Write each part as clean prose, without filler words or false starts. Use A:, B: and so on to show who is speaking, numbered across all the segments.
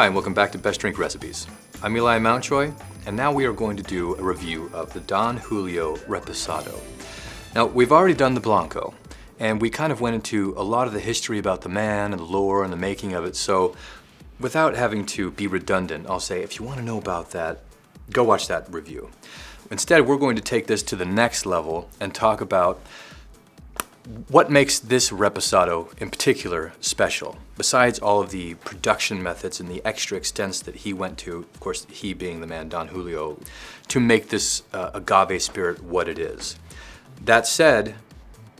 A: Hi, and welcome back to Best Drink Recipes. I'm Eli Mountjoy, and now we are going to do a review of the Don Julio Reposado. Now, we've already done the Blanco, and we kind of went into a lot of the history about the man and the lore and the making of it, so without having to be redundant, I'll say if you want to know about that, go watch that review. Instead, we're going to take this to the next level and talk about what makes this Reposado in particular special, besides all of the production methods and the extra extents that he went to, of course he being the man Don Julio, to make this agave spirit what it is. That said,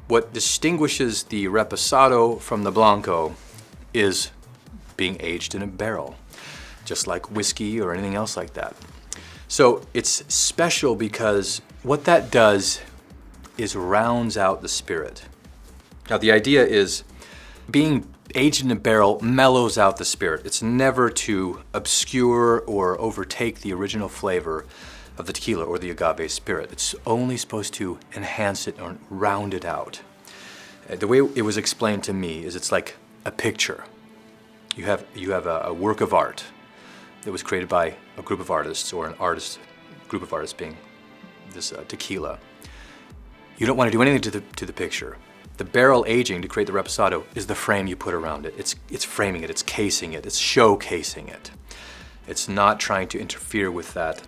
A: what distinguishes the Reposado from the Blanco is being aged in a barrel, just like whiskey or anything else like that. So it's special because what that does is rounds out the spirit. Now the idea is being aged in a barrel mellows out the spirit. It's never to obscure or overtake the original flavor of the tequila or the agave spirit. It's only supposed to enhance it or round it out. The way it was explained to me is it's like a picture. You have a work of art that was created by a group of artists, or group of artists being this tequila. You don't want to do anything to the picture. The barrel aging to create the Reposado is the frame you put around it. It's framing it, it's casing it, it's showcasing it. It's not trying to interfere with that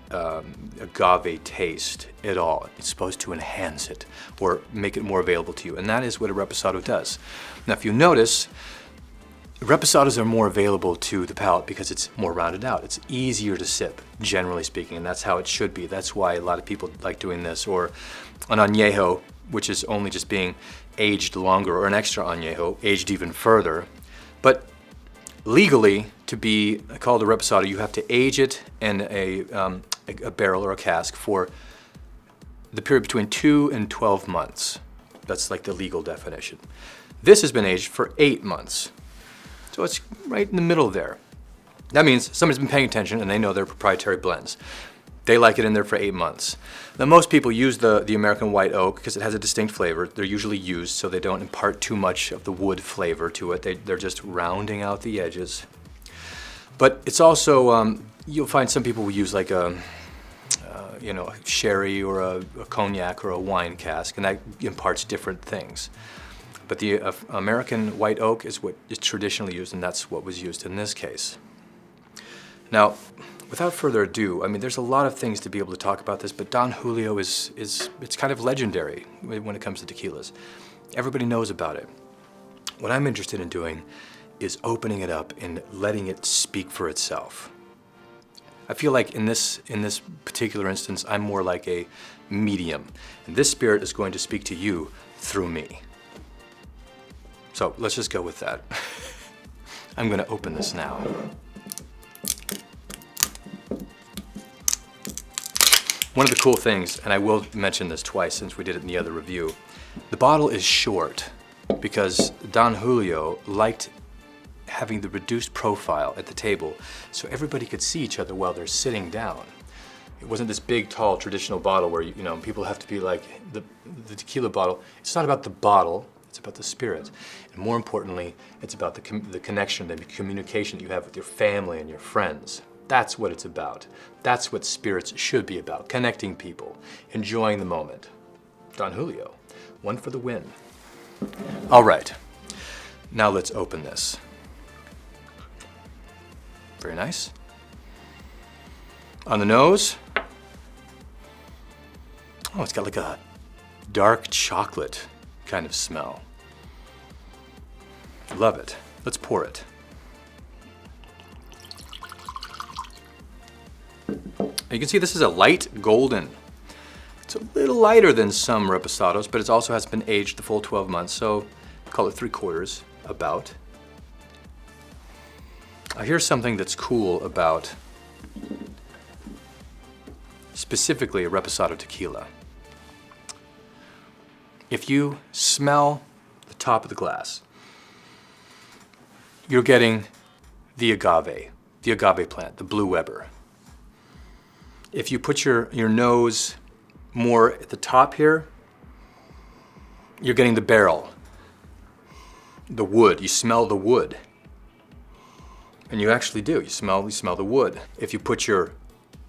A: agave taste at all. It's supposed to enhance it or make it more available to you, and that is what a Reposado does. Now if you notice, Reposados are more available to the palate because it's more rounded out. It's easier to sip, generally speaking, and that's how it should be. That's why a lot of people like doing this, or an añejo, which is only just being aged longer, or an extra añejo, aged even further. But legally, to be called a Reposado, you have to age it in a barrel or a cask for the period between 2 and 12 months. That's like the legal definition. This has been aged for 8 months. So it's right in the middle there. That means somebody's been paying attention and they know their proprietary blends. They like it in there for 8 months. Now most people use the American white oak because it has a distinct flavor. They're usually used so they don't impart too much of the wood flavor to it. They're just rounding out the edges. But it's also, you'll find some people will use like a sherry or a cognac or a wine cask, and that imparts different things. But the American white oak is what is traditionally used, and that's what was used in this case. Now, without further ado, I mean, there's a lot of things to be able to talk about this, but Don Julio it's kind of legendary when it comes to tequilas. Everybody knows about it. What I'm interested in doing is opening it up and letting it speak for itself. I feel like in this particular instance, I'm more like a medium, and this spirit is going to speak to you through me. So let's just go with that. I'm gonna open this now. One of the cool things, and I will mention this twice since we did it in the other review, the bottle is short because Don Julio liked having the reduced profile at the table so everybody could see each other while they're sitting down. It wasn't this big, tall, traditional bottle where people have to be like the tequila bottle. It's not about the bottle. It's about the spirit. And more importantly, it's about the connection, the communication that you have with your family and your friends. That's what it's about. That's what spirits should be about, connecting people, enjoying the moment. Don Julio, one for the win. All right, now let's open this. Very nice. On the nose, oh, it's got like a dark chocolate kind of smell. Love it. Let's pour it. You can see this is a light golden. It's a little lighter than some Reposados, but it also has been aged the full 12 months, so call it 3/4 about. Here's something that's cool about specifically a Reposado tequila. If you smell the top of the glass, you're getting the agave plant, the blue Weber. If you put your nose more at the top here, you're getting the barrel, the wood. You smell the wood. And you actually do. You smell the wood. If you put your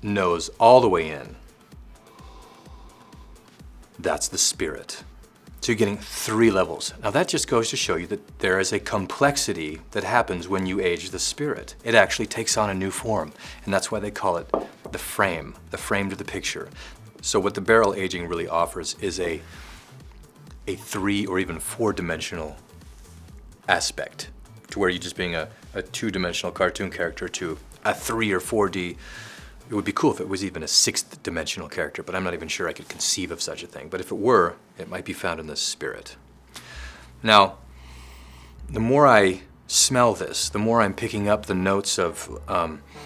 A: nose all the way in, that's the spirit. So you're getting 3 levels. Now that just goes to show you that there is a complexity that happens when you age the spirit. It actually takes on a new form, and that's why they call it the frame to the picture. So what the barrel aging really offers is a 3 or even 4-dimensional aspect, to where you just being a 2-dimensional cartoon character to a 3 or 4D. It would be cool if it was even a 6th-dimensional character, but I'm not even sure I could conceive of such a thing. But if it were, it might be found in the spirit. Now, the more I smell this, the more I'm picking up the notes of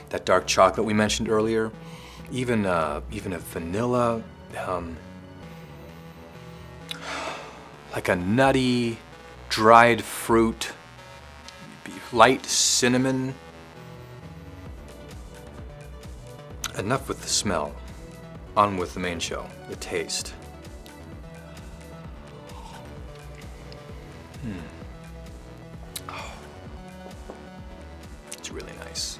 A: that dark chocolate we mentioned earlier, even a vanilla, like a nutty, dried fruit, light cinnamon. Enough with the smell. On with the main show, the taste. Oh. It's really nice.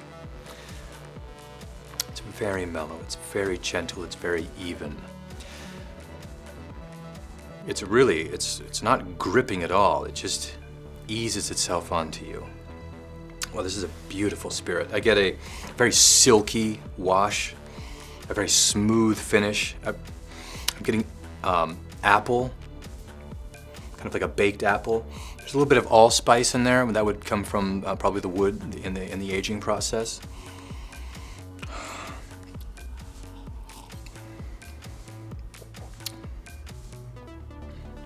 A: It's very mellow, it's very gentle, it's very even. It's really, it's not gripping at all, it just eases itself onto you. Well, this is a beautiful spirit. I get a very silky wash, a very smooth finish. I'm getting apple, kind of like a baked apple. There's a little bit of allspice in there, and that would come from probably the wood in the aging process.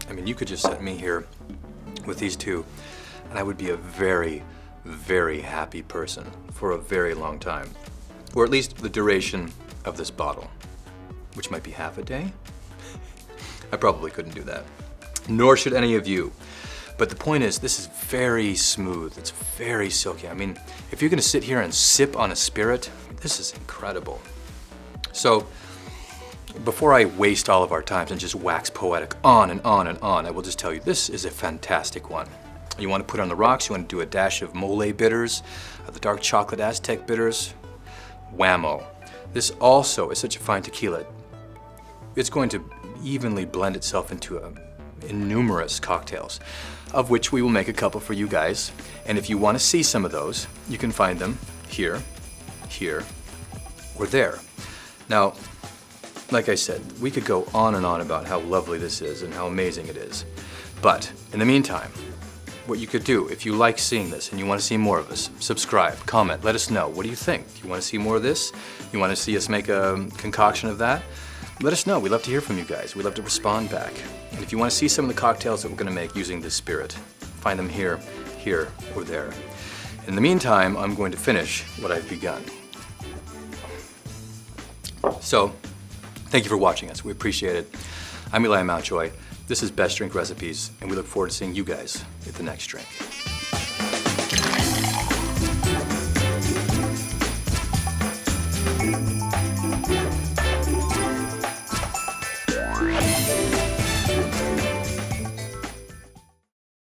A: I mean, you could just set me here with these two, and I would be a very, very happy person for a very long time, or at least the duration of this bottle, which might be half a day. I probably couldn't do that, nor should any of you. But the point is, this is very smooth, it's very silky. I mean, if you're gonna sit here and sip on a spirit, this is incredible. So, before I waste all of our time and just wax poetic on and on and on, I will just tell you, this is a fantastic one. You want to put it on the rocks, you want to do a dash of mole bitters, the dark chocolate Aztec bitters, whammo. This also is such a fine tequila. It's going to evenly blend itself into numerous cocktails, of which we will make a couple for you guys. And if you want to see some of those, you can find them here, here, or there. Now, like I said, we could go on and on about how lovely this is and how amazing it is. But in the meantime, what you could do, if you like seeing this and you want to see more of us, subscribe, comment, let us know. What do you think? Do you want to see more of this? You want to see us make a concoction of that? Let us know. We'd love to hear from you guys. We'd love to respond back. And if you want to see some of the cocktails that we're going to make using this spirit, find them here, here, or there. In the meantime, I'm going to finish what I've begun. So, thank you for watching us. We appreciate it. I'm Eli Mountjoy. This is Best Drink Recipes, and we look forward to seeing you guys at the next drink.